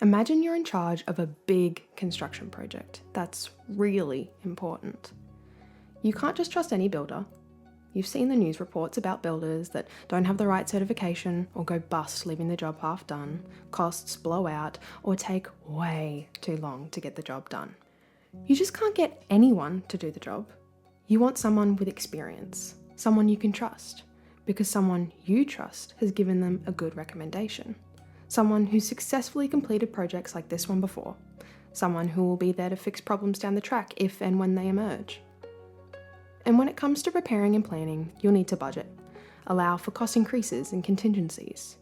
Imagine you're in charge of a big construction project that's really important. You can't just trust any builder. You've seen the news reports about builders that don't have the right certification or go bust leaving the job half done, costs blow out, or take way too long to get the job done. You just can't get anyone to do the job. You want someone with experience, someone you can trust, because someone you trust has given them a good recommendation. Someone who's successfully completed projects like this one before. Someone who will be there to fix problems down the track if and when they emerge. And when it comes to preparing and planning, you'll need to budget, allow for cost increases and contingencies.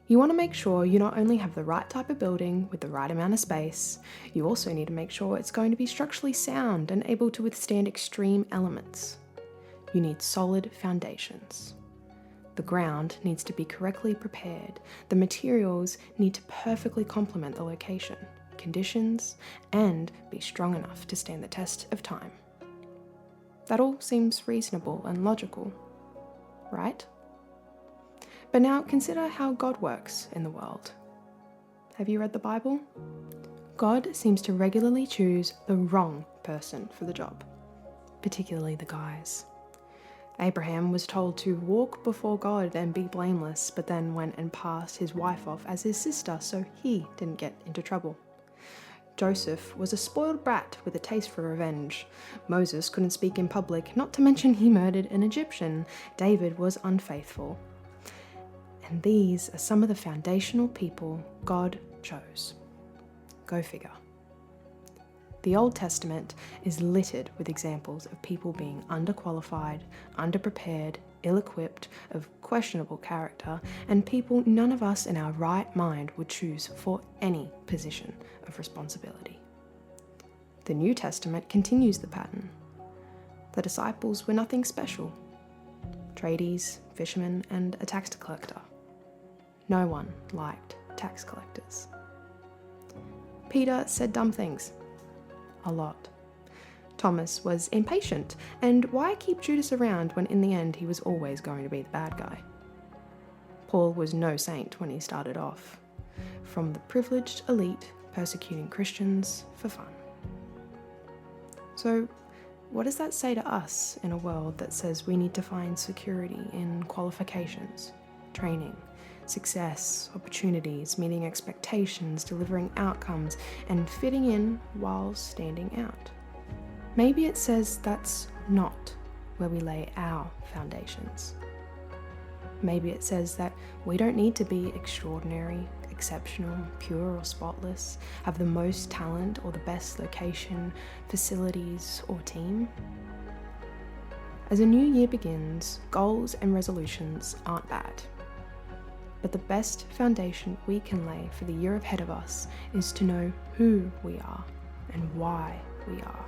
You want to make sure you not only have the right type of building with the right amount of space, you also need to make sure it's going to be structurally sound and able to withstand extreme elements. You need solid foundations. The ground needs to be correctly prepared. The materials need to perfectly complement the location, conditions, and be strong enough to stand the test of time. That all seems reasonable and logical, right? But now consider how God works in the world. Have you read the Bible? God seems to regularly choose the wrong person for the job, particularly the guys. Abraham was told to walk before God and be blameless, but then went and passed his wife off as his sister so he didn't get into trouble. Joseph was a spoiled brat with a taste for revenge. Moses couldn't speak in public, not to mention he murdered an Egyptian. David was unfaithful. And these are some of the foundational people God chose. Go figure. The Old Testament is littered with examples of people being underqualified, underprepared, ill-equipped, of questionable character, and people none of us in our right mind would choose for any position of responsibility. The New Testament continues the pattern. The disciples were nothing special. Tradies, fishermen, and a tax collector. No one liked tax collectors. Peter said dumb things. A lot. Thomas was impatient, and why keep Judas around when in the end he was always going to be the bad guy? Paul was no saint when he started off. From the privileged elite persecuting Christians for fun. So, what does that say to us in a world that says we need to find security in qualifications, training, success, opportunities, meeting expectations, delivering outcomes, and fitting in while standing out? Maybe it says that's not where we lay our foundations. Maybe it says that we don't need to be extraordinary, exceptional, pure or spotless, have the most talent or the best location, facilities, or team. As a new year begins, goals and resolutions aren't bad. But the best foundation we can lay for the year ahead of us is to know who we are and why we are.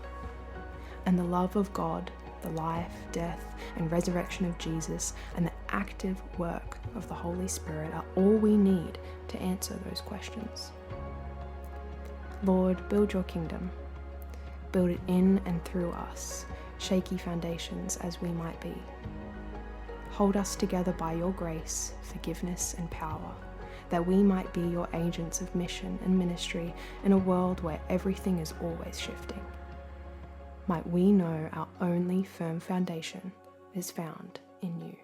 And the love of God, the life, death, and resurrection of Jesus, and the active work of the Holy Spirit are all we need to answer those questions. Lord, build your kingdom. Build it in and through us, shaky foundations as we might be. Hold us together by your grace, forgiveness, and power, that we might be your agents of mission and ministry in a world where everything is always shifting. Might we know our only firm foundation is found in you.